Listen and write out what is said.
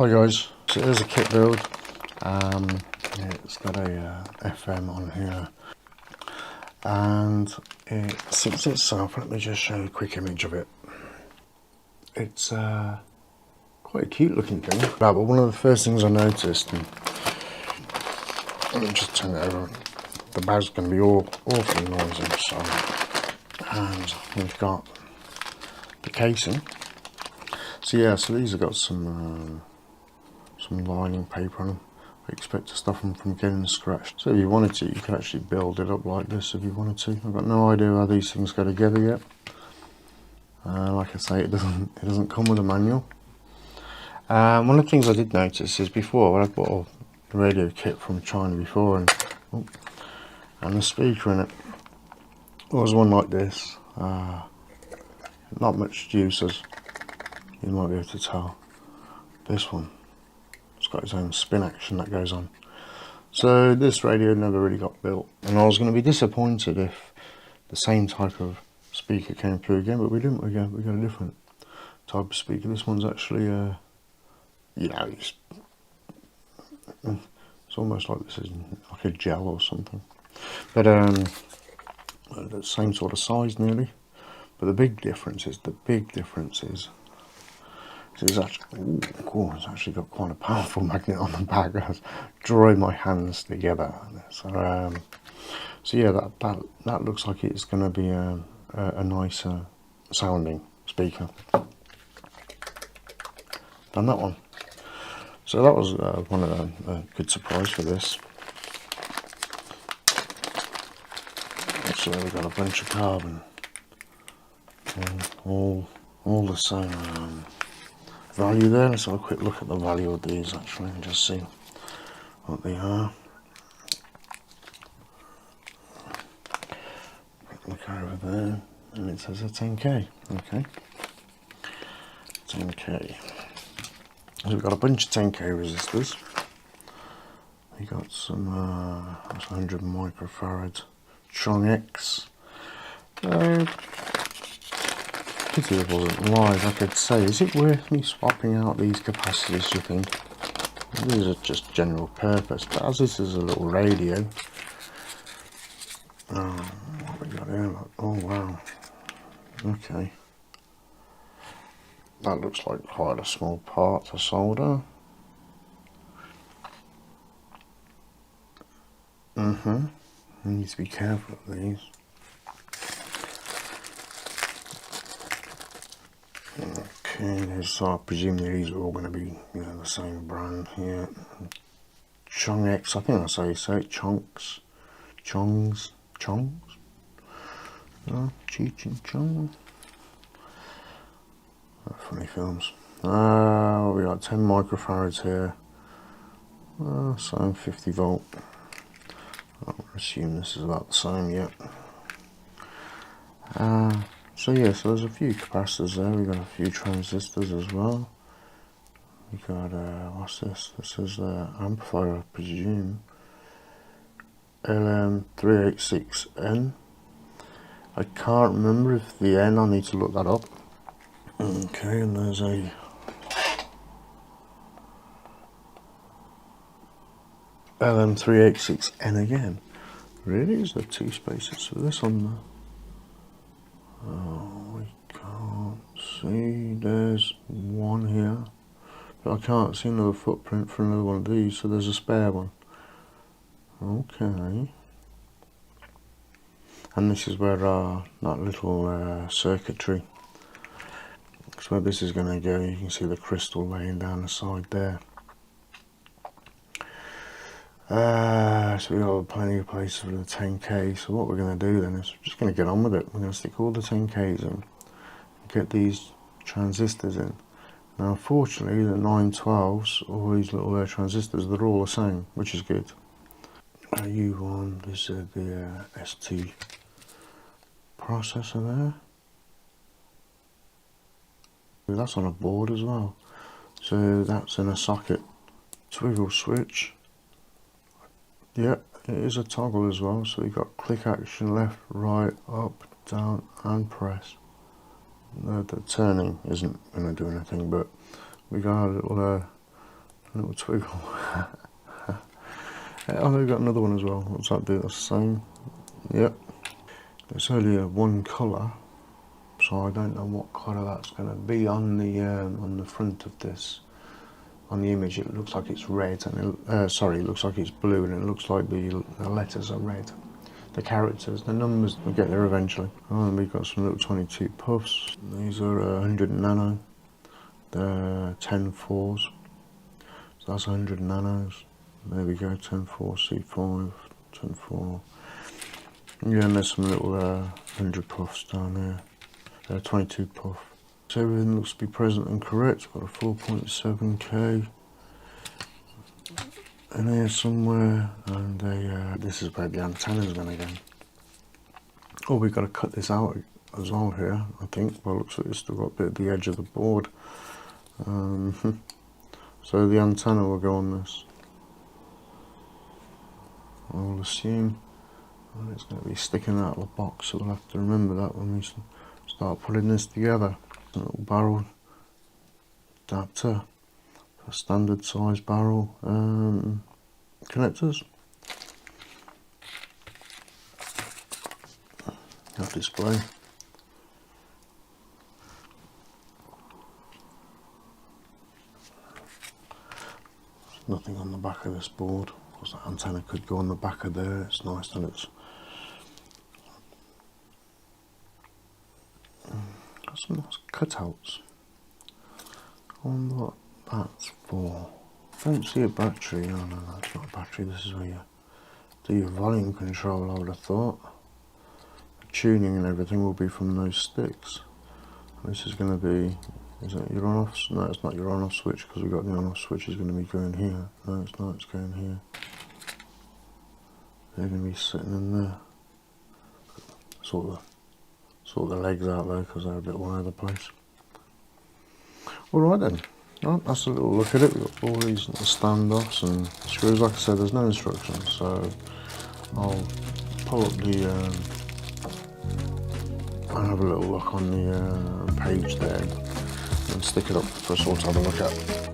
Hi guys, so here's a kit build. It's got a FM on here, and it sits itself. Let me just show you a quick image of it. It's quite a cute looking thing. But one of the first things I noticed, and let me just turn it over. The bag's going to be awfully noisy, so. And we've got the casing. So yeah, so these have got some lining paper on them. I expect to stop them from getting scratched. So if you wanted to, you could actually build it up like this if you wanted to. I've got no idea how these things go together yet. Like I say, it doesn't come with a manual. One of the things I did notice is before, when I bought a radio kit from China before, and the speaker in it was one like this. Not much juice, as you might be able to tell. This one, it's got its own spin action that goes on. So this radio never really got built, and I was going to be disappointed if the same type of speaker came through again, but we didn't. We got a different type of speaker. This one's actually, you know, it's almost like this is like a gel or something, but the same sort of size nearly. But the big difference is it's actually got quite a powerful magnet on the back. That's drawing my hands together. So yeah, that looks like it's going to be a nicer sounding speaker than that one. So that was one of a good surprise for this. So we've got a bunch of carbon, all the same value there. Let's have a quick look at the value of these actually and just see what they are. Look over there, and it says a 10k. Okay, 10k. So we've got a bunch of 10k resistors. We got some 100 microfarad Chong-X. Pity it wasn't live. I could say, is it worth me swapping out these capacitors, do you think? These are just general purpose, but as this is a little radio, what we got here? Oh wow, okay, that looks like quite a small part to solder. You need to be careful of these. Okay, so I presume these are all going to be, you know, the same brand here. Chong-X, I think that's how you say it. Chongs. No, Cheech and Chong. Funny films. We got 10 microfarads here. So 50 volt. I assume this is about the same yet. So yeah, so there's a few capacitors there. We got a few transistors as well. We got what's this? This is the amplifier, I presume. LM386N. I can't remember if the N. I need to look that up. Okay, and there's a LM386N again. Really? Is there two spaces for this on the? Oh, we can't see. There's one here, but I can't see another footprint for another one of these, so there's a spare one. Okay. And this is where that little circuitry, that's where this is going to go. You can see the crystal laying down the side there. So we've got plenty of places for the 10k. So what we're going to do then is we're just going to get on with it. We're going to stick all the 10ks in, get these transistors in. Now unfortunately the 912s, all these little transistors, they're all the same, which is good. U1, this is the ST processor there. That's on a board as well. So that's in a socket. Twiddle switch. Yeah, it is a toggle as well, so you've got click action, left, right, up, down and press. The turning isn't going to do anything, but we got a little Little twinkle. Oh, they've got another one as well. Looks like they're the same. Yep. It's only one colour, so I don't know what colour that's going to be on the front of this. On the image, it looks like it's red, and it looks like it's blue, and it looks like the letters are red. The characters, the numbers, will get there eventually. Oh, and we've got some little 22 puffs. These are 100 nano. They're 10.4s. So that's 100 nanos. There we go, 10.4 C5, 10.4. Yeah, and there's some little 100 puffs down there. 22 puff. So everything looks to be present and correct. Got a 4.7K in here somewhere, and this is where the antenna is going to go. Oh, we've got to cut this out as well here, I think. Well, looks like it's still got a bit of the edge of the board. So the antenna will go on this, I will assume. And it's going to be sticking out of the box, so we'll have to remember that when we start putting this together. A little barrel adapter, a standard size barrel connectors. That display. There's nothing on the back of this board. Of course, that antenna could go on the back of there. It's nice that it's got some nice cutouts. I wonder what that's for. I don't see a battery. Oh no, that's not a battery. This is where you do your volume control, I would have thought. The tuning and everything will be from those sticks. This is going to be, is that your on-off? No, it's not your on-off switch, because we've got the on-off switch is going to be going here. No, it's not, it's going here. They're going to be sitting in there. Sort the legs out though, because they're a bit all over the place. Alright then, right, that's a little look at it. We've got all these little standoffs and screws. Like I said, there's no instructions, so I'll pull up the and have a little look on the page there and stick it up for us all to have a look at.